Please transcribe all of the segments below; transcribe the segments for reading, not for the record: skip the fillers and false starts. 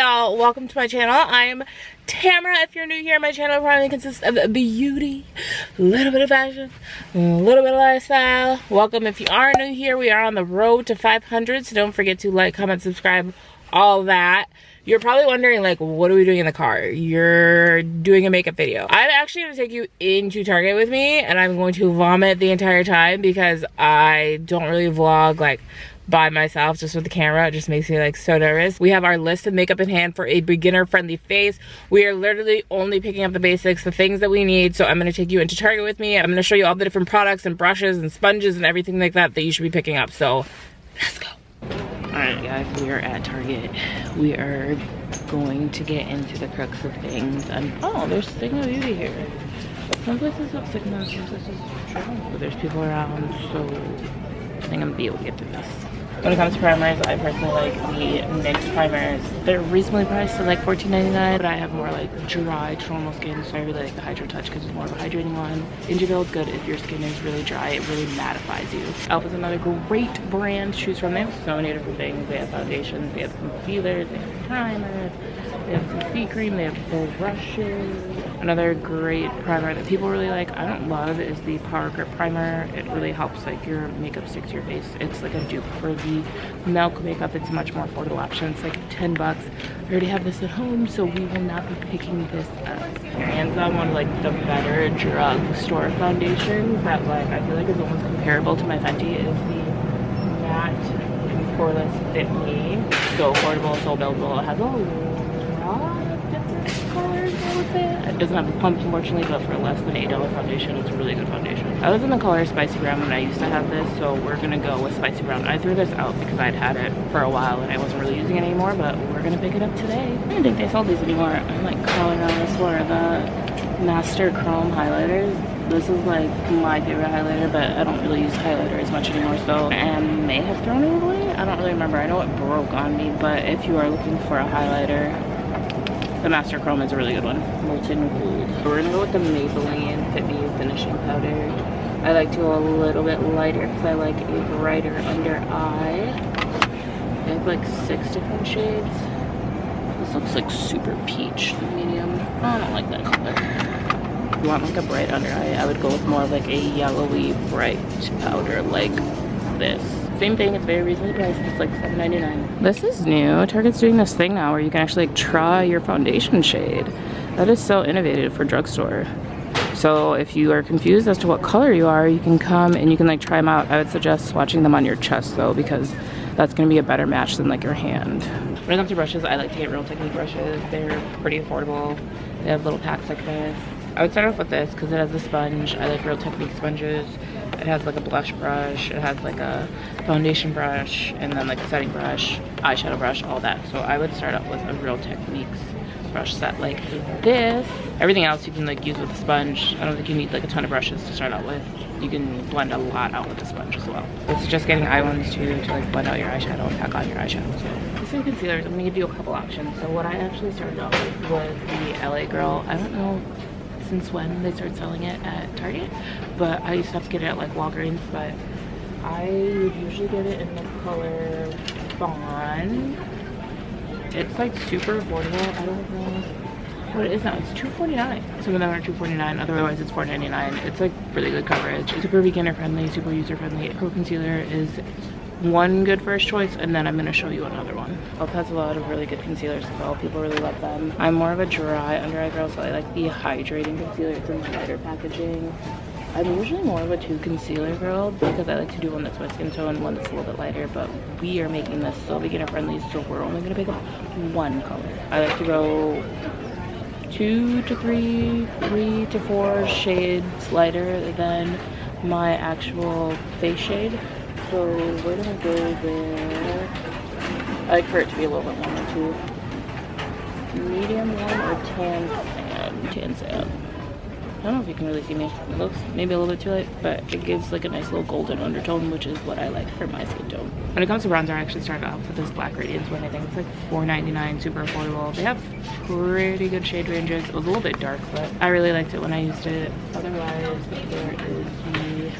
y'all, welcome to my channel. I am Tamara. If you're new here, my channel primarily consists of beauty, a little bit of fashion, a little bit of lifestyle. Welcome if you are new here. We are on the road to 500, so don't forget to like, comment, subscribe, all that. You're probably wondering, like, what are we doing in the car? You're doing a makeup video. I'm actually going to take you into Target with me, and I'm going to vomit the entire time because I don't really vlog, like, by myself just with the camera. It just makes me, like, so nervous. We have our list of makeup in hand for a beginner-friendly face. We are literally only picking up the basics, the things that we need. So I'm going to take you into Target with me. I'm going to show you all the different products and brushes and sponges and everything like that that you should be picking up. So let's go. Alright guys, we are at Target. We are going to get into the crux of things. And oh, there's Sigma Beauty here. Some places have Sigma, some places don't. But there's people around, so I think I'm gonna be able to get through this. When it comes to primers, I personally like the NYX primers. They're reasonably priced at like $14.99, but I have more like dry, normal skin, so I really like the Hydro Touch because it's more of a hydrating one. Ingeville is good if your skin is really dry. It really mattifies you. e.l.f. is another great brand to choose from. They have so many different things. They have foundations, they have concealers, they have primers, they have some CC cream, they have brushes. Another great primer that people really like, I don't love, is the Power Grip Primer. It really helps like your makeup stick to your face. It's like a dupe for the Milk makeup. It's a much more affordable option. It's like 10 bucks. I already have this at home, so we will not be picking this up. Hands on one of like the better drugstore foundations that like I feel like is almost comparable to my Fenty is the Matte Poreless Fit Me. So affordable, so buildable. It has a lot of different colors, I would say. It doesn't have a pump, unfortunately, but for less than $8 foundation, it's a really good foundation. I was in the color Spicy Brown when I used to have this, so we're gonna go with Spicy Brown. I threw this out because I'd had it for a while and I wasn't really using it anymore, but we're gonna pick it up today. I don't think they sold these anymore. I'm like crawling around this floor. The Master Chrome highlighters. This is like my favorite highlighter, but I don't really use highlighter as much anymore, so and may have thrown it away. I don't really remember. I know it broke on me, but if you are looking for a highlighter, the Master Chrome is a really good one. Molten Gold. We're gonna go with the Maybelline Fit Me Finishing Powder. I like to go a little bit lighter because I like a brighter under eye. I have like 6 different shades. This looks like super peach, the medium. Oh, I don't like that color. If you want like a bright under eye, I would go with more of like a yellowy bright powder like this. Same thing, it's very reasonably priced. It's like $7.99. This is new. Target's doing this thing now where you can actually like try your foundation shade. That is so innovative for drugstore. So if you are confused as to what color you are, you can come and you can like try them out. I would suggest swatching them on your chest though, because that's gonna be a better match than like your hand. When it comes to brushes, I like to get Real Technique brushes. They're pretty affordable. They have little packs like this. I would start off with this because it has a sponge. I like Real Technique sponges. It has like a blush brush, it has like a foundation brush, and then like a setting brush, eyeshadow brush, all that. So I would start off with a Real Techniques brush set like this. Everything else you can like use with a sponge. I don't think you need like a ton of brushes to start out with. You can blend a lot out with the sponge as well. This is just getting eye ones to like blend out your eyeshadow and pack on your eyeshadow. So this is concealers. I'm gonna give you a couple options. So what I actually started off with was the LA Girl. I don't know since when they started selling it at Target, but I used to have to get it at like Walgreens, but I would usually get it in the color Fawn. It's like super affordable. I don't know what it is now. It's $2.49. Some of them are $2.49, otherwise it's $4.99. It's like really good coverage. It's super beginner friendly, super user friendly. Pro Concealer is one good first choice, and then I'm going to show you another one. e.l.f. has a lot of really good concealers as well. People really love them. I'm more of a dry under eye girl, so I like the hydrating concealer. It's in lighter packaging. I'm usually more of a 2 concealer girl because I like to do one that's my skin tone and one that's a little bit lighter, but we are making this so beginner friendly, so we're only going to pick up one color. I like to go 2 to 3, 3 to 4 shades lighter than my actual face shade. So we're gonna go there. I like for it to be a little bit warmer too. Medium one or tan sand? Tan sand. I don't know if you can really see me. It looks maybe a little bit too light, but it gives like a nice little golden undertone, which is what I like for my skin tone. When it comes to bronzer, I actually started off with this Black Radiance one. I think it's like $4.99, super affordable. They have pretty good shade ranges. It was a little bit dark, but I really liked it when I used it. Otherwise, there is the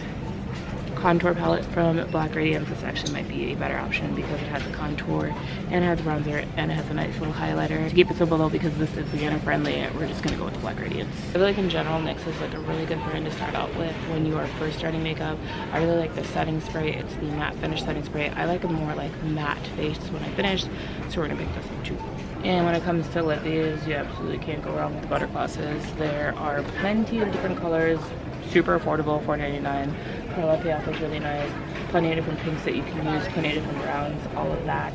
contour palette from Black Radiance. This actually might be a better option because it has a contour and it has bronzer and it has a nice little highlighter. To keep it simple though, because this is beginner friendly, we're just gonna go with Black Radiance. I feel like in general, NYX is like a really good brand to start out with when you are first starting makeup. I really like the setting spray. It's the matte finish setting spray. I like a more like matte face when I finish, so we're gonna pick this up too. And when it comes to lippies, you absolutely can't go wrong with the butter glosses. There are plenty of different colors, super affordable, $4.99. Color payoff is really nice. Plenty of different pinks that you can use, plenty of different browns, all of that.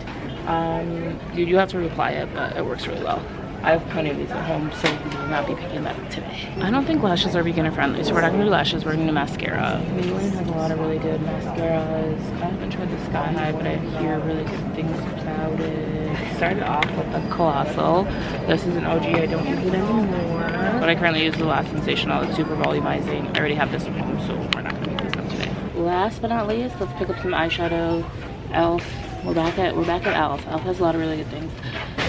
You do have to reapply it, but it works really well. I have plenty of these at home, so we will not be picking that up today. I don't think lashes are beginner friendly, so we're not gonna do lashes, we're gonna do mascara. Maybelline has a lot of really good mascaras. I haven't tried the Sky High, but I hear really good things about it. I started off with a Colossal. This is an OG, I don't use it anymore. But I currently use the Lash Sensational. It's super volumizing. I already have this at home, so we're not gonna pick this up today. Last but not least, let's pick up some eyeshadow. Elf. We're back at Elf. Elf has a lot of really good things.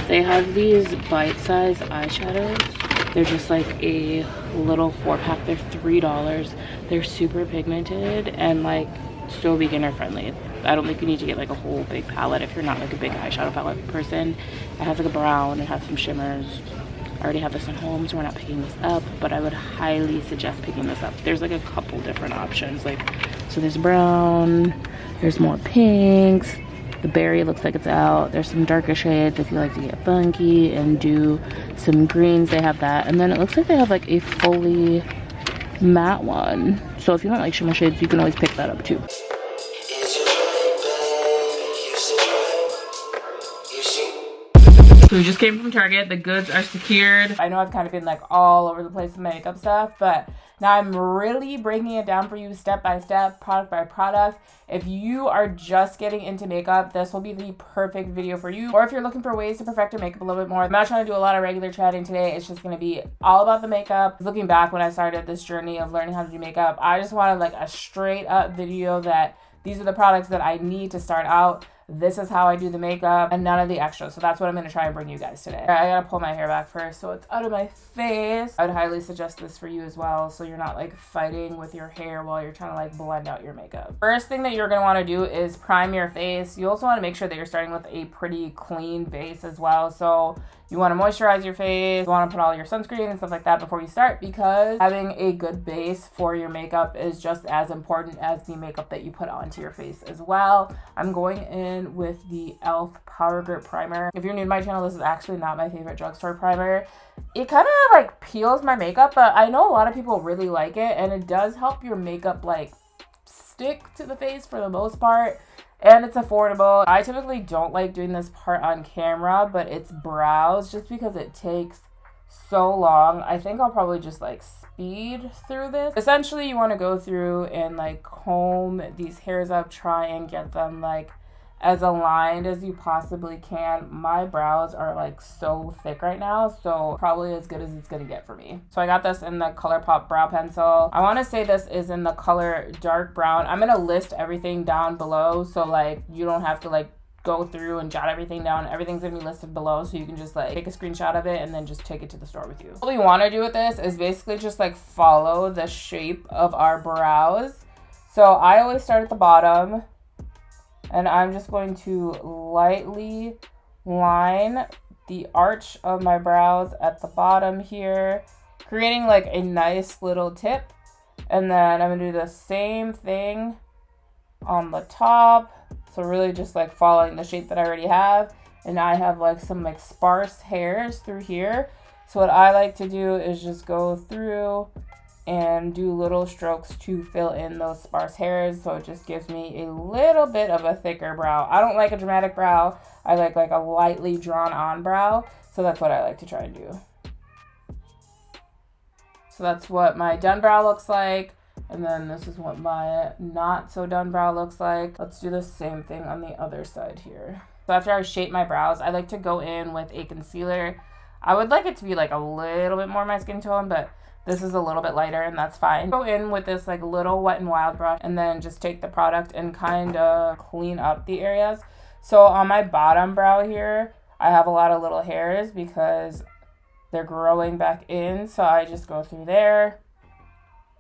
They have these bite-sized eyeshadows. They're just like a little 4-pack. They're $3. They're super pigmented and like so beginner friendly. I don't think you need to get like a whole big palette if you're not like a big eyeshadow palette person. It has like a brown, it has some shimmers. I already have this at home, so we're not picking this up, but I would highly suggest picking this up. There's like a couple different options. Like, so there's brown, there's more pinks. The berry looks like it's out. There's some darker shades if you like to get funky and do some greens. They have that. And then it looks like they have like a fully matte one. So if you don't like shimmer shades, you can always pick that up too. So we just came from Target. The goods are secured. I know I've kind of been like all over the place with makeup stuff, but now I'm really breaking it down for you step by step, product by product. If you are just getting into makeup, this will be the perfect video for you. Or if you're looking for ways to perfect your makeup a little bit more. I'm not trying to do a lot of regular chatting today. It's just going to be all about the makeup. Looking back when I started this journey of learning how to do makeup, I just wanted like a straight up video that these are the products that I need to start out. This is how I do the makeup and none of the extras. So that's what I'm going to try and bring you guys today. I gotta pull my hair back first so it's out of my face. I would highly suggest this for you as well, so you're not like fighting with your hair while you're trying to like blend out your makeup. First thing that you're going to want to do is prime your face. You also want to make sure that you're starting with a pretty clean base as well. So you want to moisturize your face, you want to put all your sunscreen and stuff like that before you start, because having a good base for your makeup is just as important as the makeup that you put onto your face as well. I'm going in with the e.l.f. Power Grip Primer. If you're new to my channel, this is actually not my favorite drugstore primer. It kind of like peels my makeup, but I know a lot of people really like it, and it does help your makeup like stick to the face for the most part. And it's affordable. I typically don't like doing this part on camera, but it's brows just because it takes so long. I think I'll probably just like speed through this. Essentially, you want to go through and like comb these hairs up, try and get them like as aligned as you possibly can. My brows are like so thick right now, so probably as good as it's gonna get for me. So I got this in the Colourpop brow pencil. I want to say this is in the color dark brown. I'm gonna list everything down below, so like you don't have to like go through and jot everything down. Everything's gonna be listed below, so you can just like take a screenshot of it and then just take it to the store with you. What we want to do with this is basically just like follow the shape of our brows. So I always start at the bottom, and I'm just going to lightly line the arch of my brows at the bottom here, creating like a nice little tip. And then I'm gonna do the same thing on the top. So really just like following the shape that I already have. And I have like some like sparse hairs through here. So what I like to do is just go through and do little strokes to fill in those sparse hairs, so it just gives me a little bit of a thicker brow. I don't like a dramatic brow. I like a lightly drawn on brow, so that's what I like to try and do. So that's what my done brow looks like, and then this is what my not so done brow looks like. Let's do the same thing on the other side here. So after I shape my brows, I like to go in with a concealer. I would like it to be like a little bit more my skin tone, but this is a little bit lighter, and that's fine. Go in with this like little Wet n Wild brush and then just take the product and kind of clean up the areas. So on my bottom brow here, I have a lot of little hairs because they're growing back in. So I just go through there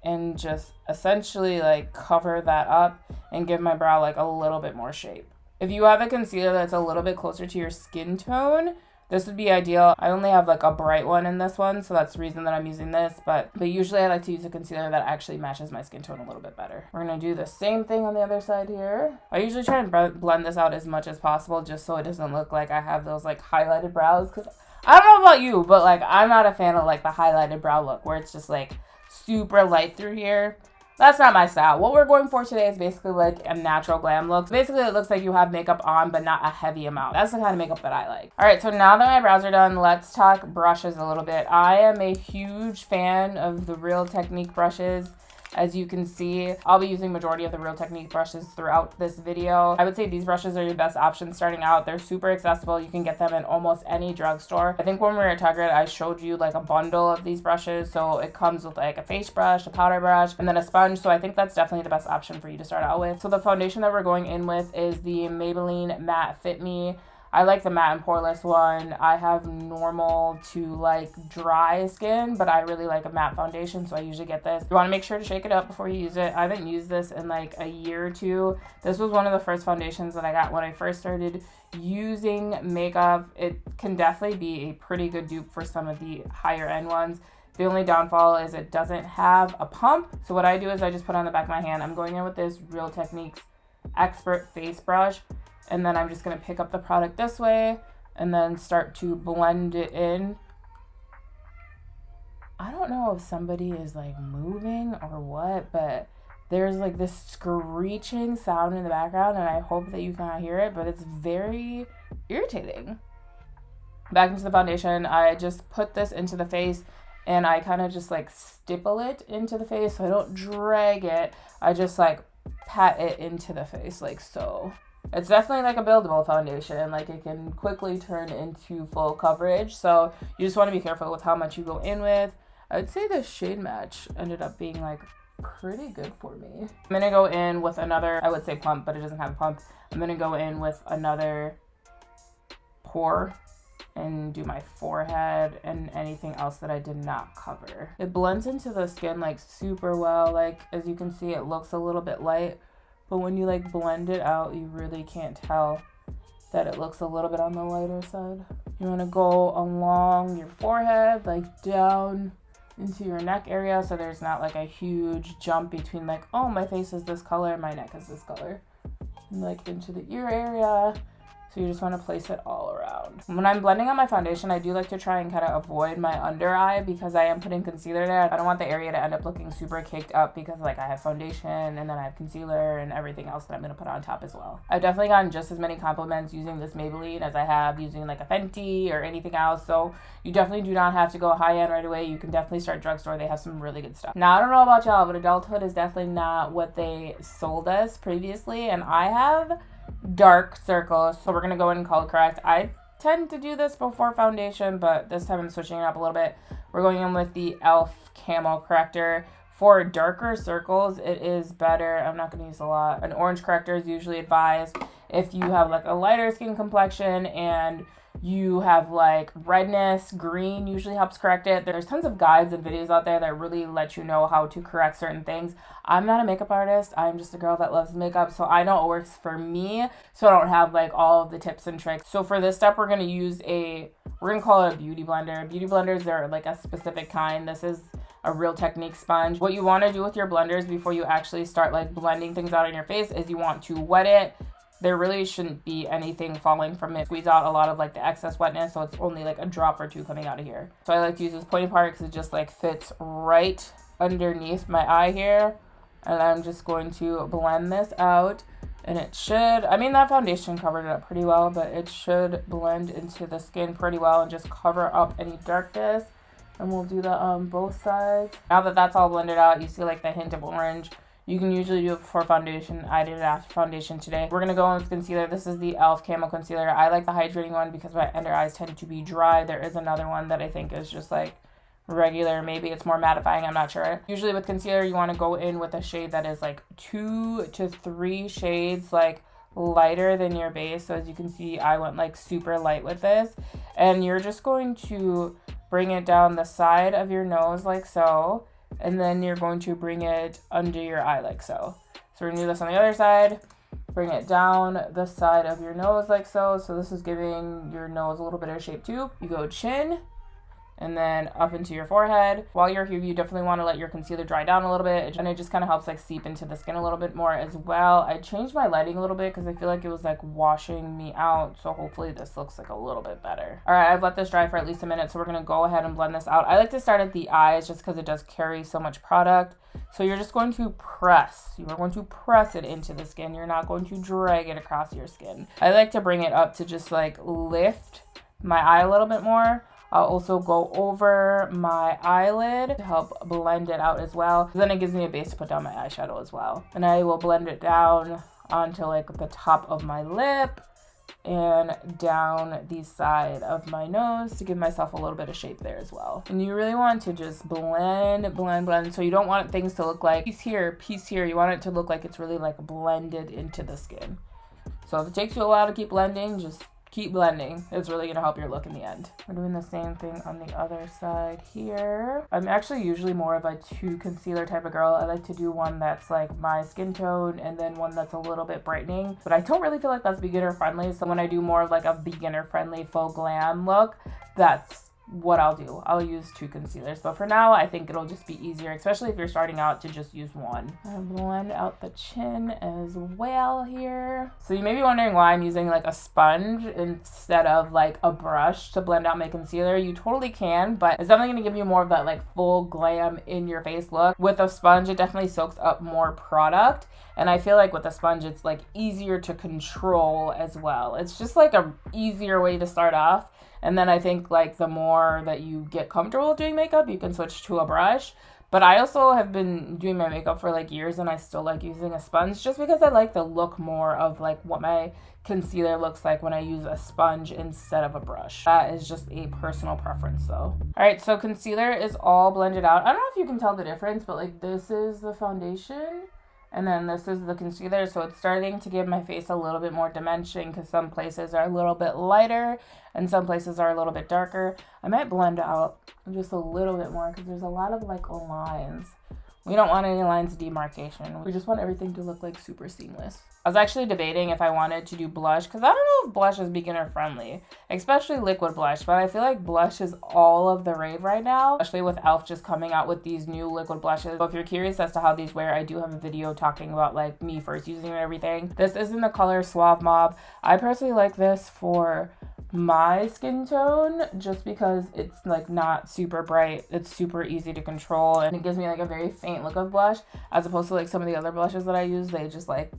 and just essentially like cover that up and give my brow like a little bit more shape. If you have a concealer that's a little bit closer to your skin tone, this would be ideal. I only have like a bright one in this one, so that's the reason that I'm using this. But usually I like to use a concealer that actually matches my skin tone a little bit better. We're gonna do the same thing on the other side here. I usually try and blend this out as much as possible just so it doesn't look like I have those like highlighted brows. Because I don't know about you, but like I'm not a fan of like the highlighted brow look where it's just like super light through here. That's not my style. What we're going for today is basically like a natural glam look. Basically, it looks like you have makeup on, but not a heavy amount. That's the kind of makeup that I like. All right, so now that my brows are done, let's talk brushes a little bit. I am a huge fan of the Real Technique brushes. As you can see, I'll be using majority of the Real Technique brushes throughout this video. I would say these brushes are your best option starting out. They're super accessible. You can get them in almost any drugstore. I think when we were at Target, I showed you like a bundle of these brushes. So it comes with like a face brush, a powder brush, and then a sponge. So I think that's definitely the best option for you to start out with. So the foundation that we're going in with is the Maybelline Matte Fit Me. I like the matte and poreless one. I have normal to like dry skin, but I really like a matte foundation, so I usually get this. You want to make sure to shake it up before you use it. I haven't used this in like a year or two. This was one of the first foundations that I got when I first started using makeup. It can definitely be a pretty good dupe for some of the higher end ones. The only downfall is it doesn't have a pump. So what I do is I just put it on the back of my hand. I'm going in with this Real Techniques Expert Face Brush. And then I'm just going to pick up the product this way and then start to blend it in. I don't know if somebody is like moving or what, but there's like this screeching sound in the background and I hope that you cannot hear it, but it's very irritating. Back into the foundation, I just put this into the face and I kind of just like stipple it into the face so I don't drag it. I just like pat it into the face like so. It's definitely like a buildable foundation. Like it can quickly turn into full coverage. So you just want to be careful with how much you go in with. I would say the shade match ended up being like pretty good for me. I'm going to go in with another, I would say pump, but it doesn't have a pump. I'm going to go in with another pour and do my forehead and anything else that I did not cover. It blends into the skin like super well. Like as you can see, it looks a little bit light. But when you like blend it out, you really can't tell that it looks a little bit on the lighter side. You want to go along your forehead, like down into your neck area so there's not like a huge jump between like, oh, my face is this color, my neck is this color. And like into the ear area. So you just want to place it all around. When I'm blending on my foundation, I do like to try and kind of avoid my under eye because I am putting concealer there. I don't want the area to end up looking super caked up because like I have foundation and then I have concealer and everything else that I'm going to put on top as well. I've definitely gotten just as many compliments using this Maybelline as I have using like a Fenty or anything else. So you definitely do not have to go high end right away. You can definitely start drugstore. They have some really good stuff. Now, I don't know about y'all, but adulthood is definitely not what they sold us previously. And I have dark circles, so we're gonna go in and color correct. I tend to do this before foundation, but this time I'm switching it up a little bit. We're going in with the e.l.f. camo corrector. For darker circles, it is better. I'm not gonna use a lot. An orange corrector is usually advised if you have like a lighter skin complexion and you have like redness. Green usually helps correct it. There's tons of guides and videos out there that really let you know how to correct certain things. I'm not a makeup artist. I'm just a girl that loves makeup, so I know it works for me, so I don't have like all of the tips and tricks. So for this step, we're gonna use we're gonna call it a beauty blender. Beauty blenders are like a specific kind. This is a Real Technique sponge. What you want to do with your blenders before you actually start like blending things out on your face is you want to wet it. There really shouldn't be anything falling from it. Squeeze out a lot of like the excess wetness, so it's only like a drop or two coming out of here. So I like to use this pointy part because it just like fits right underneath my eye here. And I'm just going to blend this out. And it should, I mean that foundation covered it up pretty well, but it should blend into the skin pretty well and just cover up any darkness. And we'll do that on both sides. Now that that's all blended out, you see like the hint of orange. You can usually do it before foundation. I did it after foundation today. We're going to go in with concealer. This is the e.l.f. Camo Concealer. I like the hydrating one because my under eyes tend to be dry. There is another one that I think is just like regular. Maybe it's more mattifying. I'm not sure. Usually with concealer, you want to go in with a shade that is like 2 to 3 shades like lighter than your base. So as you can see, I went like super light with this. And you're just going to bring it down the side of your nose like so. and then you're going to bring it under your eye like so. So we're gonna do this on the other side. Bring it down the side of your nose like so. So this is giving your nose a little bit of shape too. You go chin, and then up into your forehead. While you're here, you definitely want to let your concealer dry down a little bit, and it just kind of helps like seep into the skin a little bit more as well. I changed my lighting a little bit because I feel like it was like washing me out, so hopefully this looks like a little bit better. All right, I've let this dry for at least a minute, so we're gonna go ahead and blend this out. I like to start at the eyes just because it does carry so much product. So you're just going to press. You are going to press it into the skin. You're not going to drag it across your skin. I like to bring it up to just like lift my eye a little bit more. I'll also go over my eyelid to help blend it out as well. Then it gives me a base to put down my eyeshadow as well. And I will blend it down onto like the top of my lip and down the side of my nose to give myself a little bit of shape there as well. And you really want to just blend, blend, blend. So you don't want things to look like piece here, piece here. You want it to look like it's really like blended into the skin. So if it takes you a while to keep blending, just keep blending. It's really gonna help your look in the end. We're doing the same thing on the other side here. I'm actually usually more of a 2 concealer type of girl. I like to do one that's like my skin tone and then one that's a little bit brightening, but I don't really feel like that's beginner friendly. So when I do more of like a beginner friendly faux glam look, that's what I'll do. I'll use 2 concealers, but for now I think it'll just be easier, especially if you're starting out, to just use one. And blend out the chin as well here. So you may be wondering why I'm using like a sponge instead of like a brush to blend out my concealer. You totally can, but it's definitely going to give you more of that like full glam in your face look. With a sponge, it definitely soaks up more product, and I feel like with a sponge it's like easier to control as well. It's just like a easier way to start off. And then I think like the more that you get comfortable doing makeup, you can switch to a brush. But I also have been doing my makeup for like years, and I still like using a sponge just because I like the look more of like what my concealer looks like when I use a sponge instead of a brush. That is just a personal preference though. All right, so concealer is all blended out. I don't know if you can tell the difference, but like this is the foundation and then this is the concealer. So it's starting to give my face a little bit more dimension because some places are a little bit lighter and some places are a little bit darker. I might blend out just a little bit more because there's a lot of like lines. We don't want any lines of demarcation. We just want everything to look like super seamless. I was actually debating if I wanted to do blush because I don't know if blush is beginner friendly, especially liquid blush, but I feel like blush is all of the rave right now, especially with e.l.f. just coming out with these new liquid blushes. So if you're curious as to how these wear, I do have a video talking about like me first using it and everything. This is in the color Suave Mauve. I personally like this for my skin tone just because it's like not super bright. It's super easy to control and it gives me like a very faint look of blush as opposed to like some of the other blushes that I use. They just like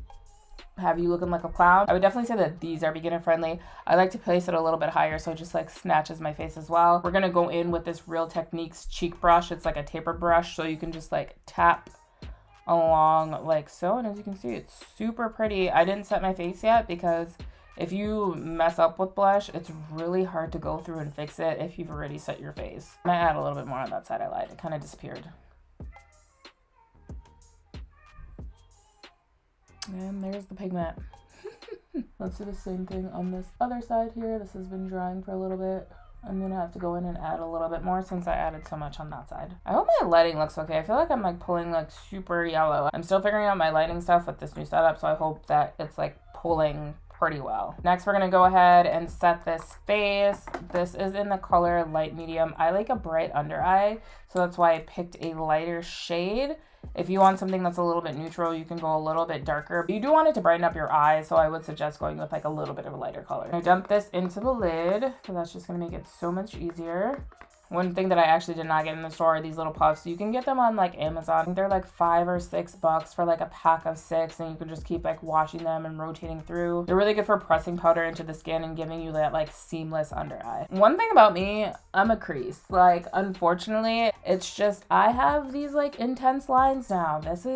have you looking like a clown. I would definitely say that these are beginner friendly. I like to place it a little bit higher so it just like snatches my face as well. We're gonna go in with this Real Techniques cheek brush. It's like a taper brush so you can just like tap along like so, and as you can see it's super pretty. I didn't set my face yet because if you mess up with blush, it's really hard to go through and fix it if you've already set your face. I might add a little bit more on that side. I lied. It kind of disappeared. And there's the pigment. Let's do the same thing on this other side here. This has been drying for a little bit. I'm gonna have to go in and add a little bit more since I added so much on that side. I hope my lighting looks okay. I feel like I'm like pulling like super yellow. I'm still figuring out my lighting stuff with this new setup, so I hope that it's like pulling pretty well. Next, we're gonna go ahead and set this face. This is in the color light medium. I like a bright under eye, so that's why I picked a lighter shade. If you want something that's a little bit neutral, you can go a little bit darker. But you do want it to brighten up your eyes, so I would suggest going with like a little bit of a lighter color. I dump this into the lid because that's just gonna make it so much easier. One thing that I actually did not get in the store are these little puffs. You can get them on like Amazon. I think they're like $5 or $6 for like a pack of 6, and you can just keep like washing them and rotating through. They're really good for pressing powder into the skin and giving you that like seamless under eye. One thing about me, I'm a crease. Like unfortunately, it's just I have these like intense lines now. This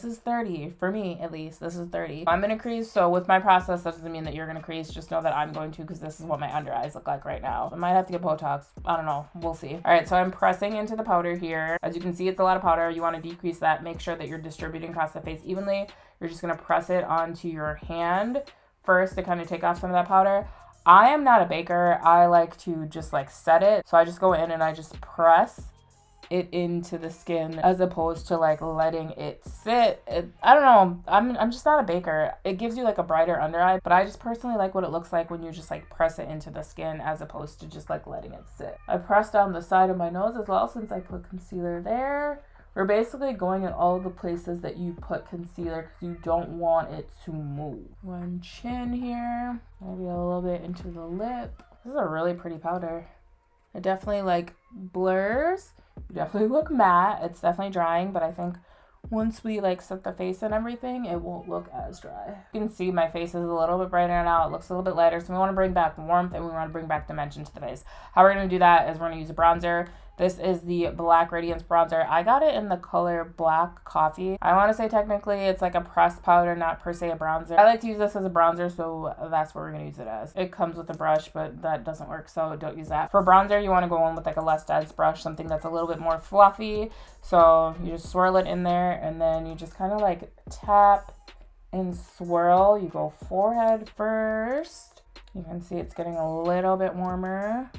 is 30 for me, at least. This is 30. I'm gonna crease, so with my process, that doesn't mean that you're gonna crease. Just know that I'm going to, because this is what my under eyes look like right now. I might have to get Botox. I don't know. We'll see. All right, so I'm pressing into the powder here. As you can see, it's a lot of powder. You want to decrease that. Make sure that you're distributing across the face evenly. You're just gonna press it onto your hand first to kind of take off some of that powder. I am not a baker. I like to just like set it. So I just go in and I just press it into the skin as opposed to like letting it sit. I don't know. I'm just not a baker. It gives you like a brighter under eye, but I just personally like what it looks like when you just like press it into the skin as opposed to just like letting it sit. I press down the side of my nose as well since I put concealer there. We're basically going in all the places that you put concealer because you don't want it to move. One chin here, maybe a little bit into the lip. This is a really pretty powder. It definitely like blurs. You definitely look matte. It's definitely drying, but I think once we like set the face and everything, it won't look as dry. You can see my face is a little bit brighter now. It looks a little bit lighter. So we want to bring back warmth and we want to bring back dimension to the face. How we're going to do that is we're going to use a bronzer. This is the Black Radiance bronzer. I got it in the color Black Coffee. I want to say technically it's like a pressed powder, not per se a bronzer. I like to use this as a bronzer, so that's what we're going to use it as. It comes with a brush, but that doesn't work, so don't use that. For bronzer, you want to go in with like a less dense brush, something that's a little bit more fluffy. So you just swirl it in there, and then you just kind of like tap and swirl. You go forehead first. You can see it's getting a little bit warmer.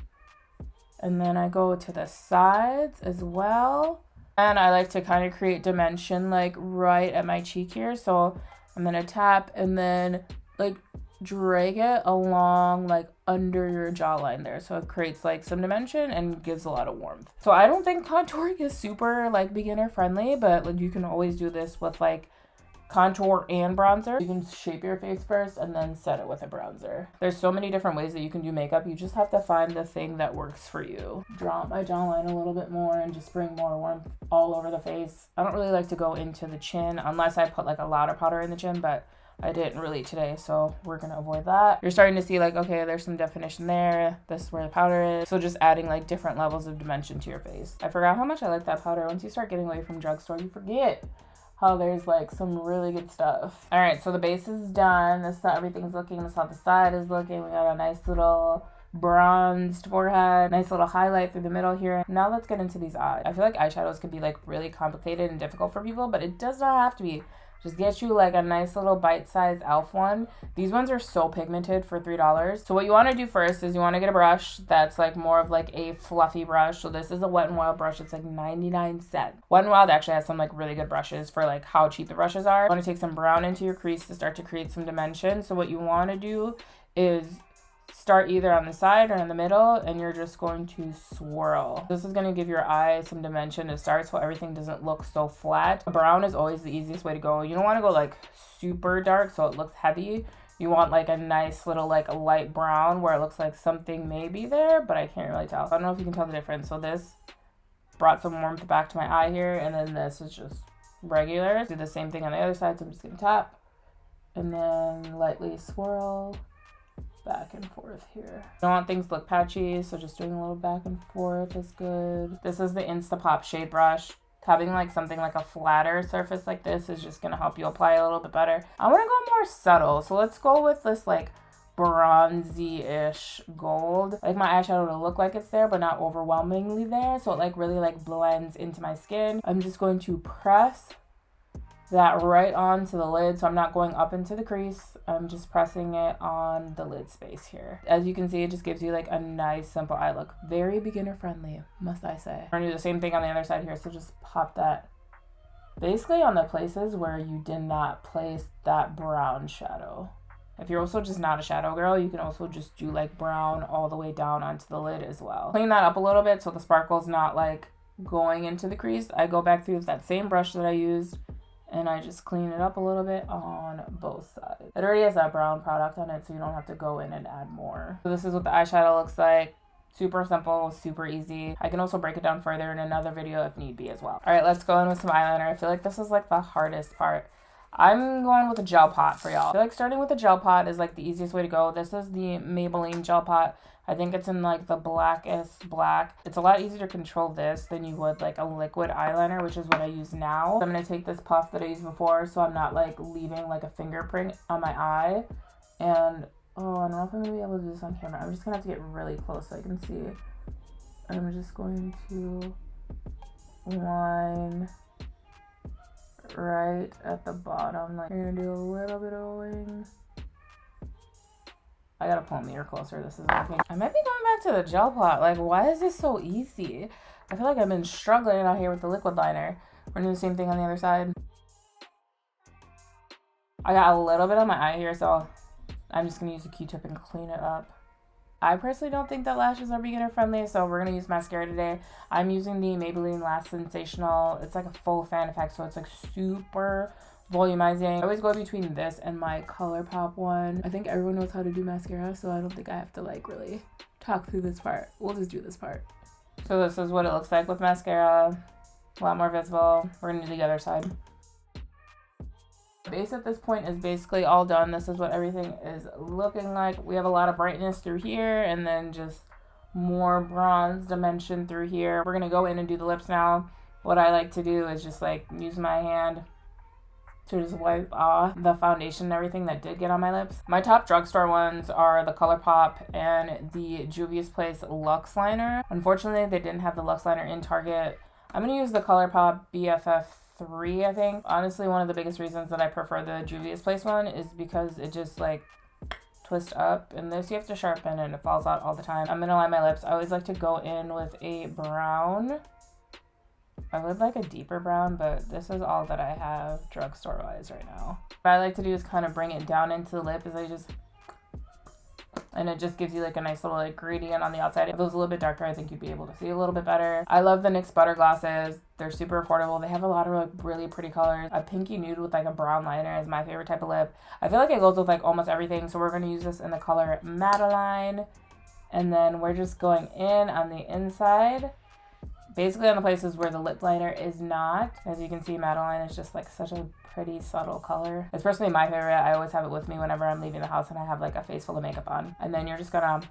And then I go to the sides as well. And I like to kind of create dimension like right at my cheek here. So I'm going to tap and then like drag it along like under your jawline there. So it creates like some dimension and gives a lot of warmth. So I don't think contouring is super like beginner friendly, but like you can always do this with like contour and bronzer. You can shape your face first and then set it with a bronzer. There's so many different ways that you can do makeup. You just have to find the thing that works for you. Draw up my jawline a little bit more and just bring more warmth all over the face. I don't really like to go into the chin unless I put like a lot of powder in the chin, but I didn't really today, so we're gonna avoid that. You're starting to see like, okay, there's some definition there. This is where the powder is. So just adding like different levels of dimension to your face. I forgot how much I like that powder. Once you start getting away from drugstore, you forget how there's like some really good stuff. All right, so the base is done. This is how everything's looking. This is how the side is looking. We got a nice little bronzed forehead, nice little highlight through the middle here. Now let's get into these eyes. I feel like eyeshadows can be like really complicated and difficult for people, but it does not have to be. Just get you like a nice little bite-sized e.l.f. one. These ones are so pigmented for $3. So what you want to do first is you want to get a brush that's like more of like a fluffy brush. So this is a Wet n Wild brush. It's like 99 cents. Wet n Wild actually has some like really good brushes for like how cheap the brushes are. You want to take some brown into your crease to start to create some dimension. So what you want to do is start either on the side or in the middle, and you're just going to swirl. This is going to give your eye some dimension to start so everything doesn't look so flat. Brown is always the easiest way to go. You don't want to go like super dark so it looks heavy. You want like a nice little like a light brown where it looks like something may be there, but I can't really tell. I don't know if you can tell the difference. So this brought some warmth back to my eye here, and then this is just regular. Do the same thing on the other side, so I'm just going to tap and then lightly swirl back and forth here. I don't want things to look patchy, so just doing a little back and forth is good. This is the Instapop shade brush. Having like something like a flatter surface like this is just going to help you apply a little bit better. I want to go more subtle, so let's go with this like bronzy-ish gold. I like my eyeshadow to look like it's there, but not overwhelmingly there, so it like really like blends into my skin. I'm just going to press that right onto the lid, so I'm not going up into the crease. I'm just pressing it on the lid space here. As you can see, it just gives you like a nice simple eye look. Very beginner friendly, must I say. I'm gonna do the same thing on the other side here, so just pop that basically on the places where you did not place that brown shadow. If you're also just not a shadow girl, you can also just do like brown all the way down onto the lid as well. Clean that up a little bit so the sparkle's not like going into the crease. I go back through with that same brush that I used, and I just clean it up a little bit on both sides. It already has that brown product on it, so you don't have to go in and add more. So this is what the eyeshadow looks like. Super simple, super easy. I can also break it down further in another video if need be as well. All right, let's go in with some eyeliner. I feel like this is like the hardest part. I'm going with a gel pot for y'all. I feel like starting with a gel pot is like the easiest way to go. This is the Maybelline gel pot. I think it's in like the Blackest black. It's a lot easier to control this than you would like a liquid eyeliner, which is what I use now. I'm going to take this puff that I used before so I'm not like leaving like a fingerprint on my eye. And oh, I don't know if I'm going to be able to do this on camera. I'm just going to have to get really close so I can see. I'm just going to line right at the bottom. Like, you're going to do a little bit of a wing. I gotta pull a mirror closer. This is working. I might be going back to the gel pot. Like, why is this so easy? I feel like I've been struggling out here with the liquid liner. We're doing the same thing on the other side. I got a little bit on my eye here, so I'm just gonna use a Q-tip and clean it up. I personally don't think that lashes are beginner friendly, so we're gonna use mascara today. I'm using the Maybelline Lasting Sensational. It's like a full fan effect, so it's like super volumizing. I always go between this and my Colourpop one. I think everyone knows how to do mascara, so I don't think I have to like really talk through this part. We'll just do this part. So this is what it looks like with mascara. A lot more visible. We're gonna do the other side. The base at this point is basically all done. This is what everything is looking like. We have a lot of brightness through here and then just more bronze dimension through here. We're gonna go in and do the lips now. What I like to do is just like use my hand to just wipe off the foundation and everything that did get on my lips. My top drugstore ones are the Colourpop and the Juvia's Place Luxe Liner. Unfortunately, they didn't have the Luxe Liner in Target. I'm gonna use the Colourpop BFF3, I think. Honestly, one of the biggest reasons that I prefer the Juvia's Place one is because it just like twists up, and this you have to sharpen and it falls out all the time. I'm gonna line my lips. I always like to go in with a brown. I would like a deeper brown, but this is all that I have drugstore wise right now. What I like to do is kind of bring it down into the lip and it just gives you like a nice little like gradient on the outside. If it was a little bit darker, I think you'd be able to see a little bit better. I love the NYX Butter Glosses. They're super affordable. They have a lot of like really pretty colors. A pinky nude with like a brown liner is my favorite type of lip. I feel like it goes with like almost everything. So we're going to use this in the color Madeline. And then we're just going in on the inside. Basically on the places where the lip liner is not. As you can see, Madeline is just like such a pretty subtle color. It's personally my favorite. I always have it with me whenever I'm leaving the house and I have like a face full of makeup on. And then you're just gonna,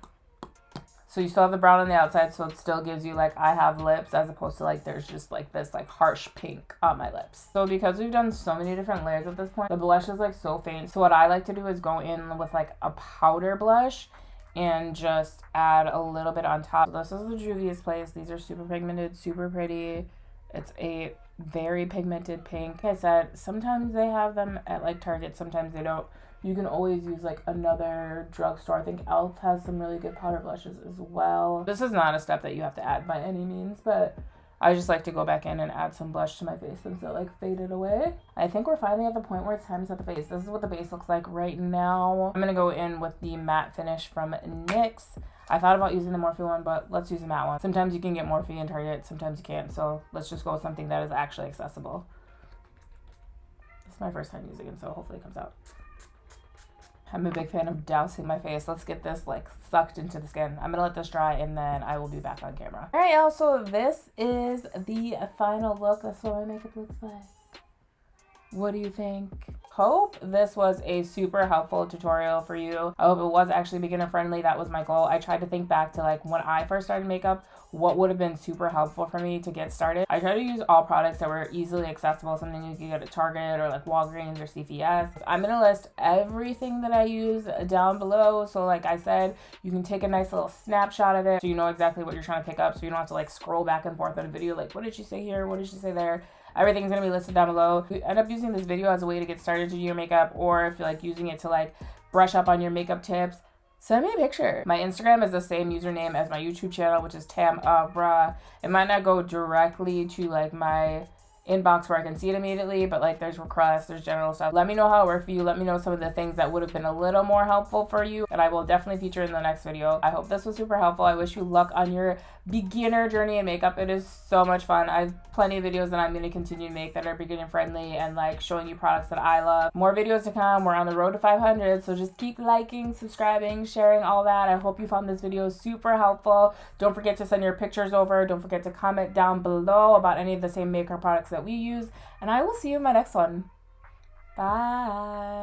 so you still have the brown on the outside, so it still gives you like I have lips, as opposed to like there's just like this like harsh pink on my lips. So because we've done so many different layers at this point, the blush is like so faint. So what I like to do is go in with like a powder blush and just add a little bit on top. This is the Juvia's Place. These are super pigmented, super pretty. It's a very pigmented pink. Like I said, sometimes they have them at like Target, sometimes they don't. You can always use like another drugstore. I think e.l.f. has some really good powder blushes as well. This is not a step that you have to add by any means, but I just like to go back in and add some blush to my face since it like faded away. I think we're finally at the point where it's time to set the face. This is what the base looks like right now. I'm gonna go in with the matte finish from NYX. I thought about using the Morphe one, but let's use the matte one. Sometimes you can get Morphe in Target, sometimes you can't, so let's just go with something that is actually accessible. This is my first time using it, so hopefully it comes out. I'm a big fan of dousing my face. Let's get this like sucked into the skin. I'm gonna let this dry and then I will be back on camera. All right, y'all, so this is the final look. That's what my makeup looks like. What do you think? Hope this was a super helpful tutorial for you. I hope it was actually beginner friendly. That was my goal. I tried to think back to like when I first started makeup, what would have been super helpful for me to get started. I try to use all products that were easily accessible, something you could get at Target or like Walgreens or CVS. I'm gonna list everything that I use down below. So like I said, you can take a nice little snapshot of it so you know exactly what you're trying to pick up, so you don't have to like scroll back and forth on a video like, what did she say here? What did she say there? Everything's going to be listed down below. If you end up using this video as a way to get started to do your makeup, or if you're like using it to like brush up on your makeup tips, send me a picture. My Instagram is the same username as my YouTube channel, which is TAMAHHRAHH. It might not go directly to like my inbox where I can see it immediately, but like there's requests, there's general stuff. Let me know how it worked for you. Let me know some of the things that would have been a little more helpful for you, and I will definitely feature in the next video. I hope this was super helpful. I wish you luck on your beginner journey in makeup. It is so much fun. I have plenty of videos that I'm going to continue to make that are beginner friendly and like showing you products that I love. More videos to come. We're on the road to 500, so just keep liking, subscribing, sharing, all that. I hope you found this video super helpful. Don't forget to send your pictures over. Don't forget to comment down below about any of the same makeup products that we use, and I will see you in my next one. Bye.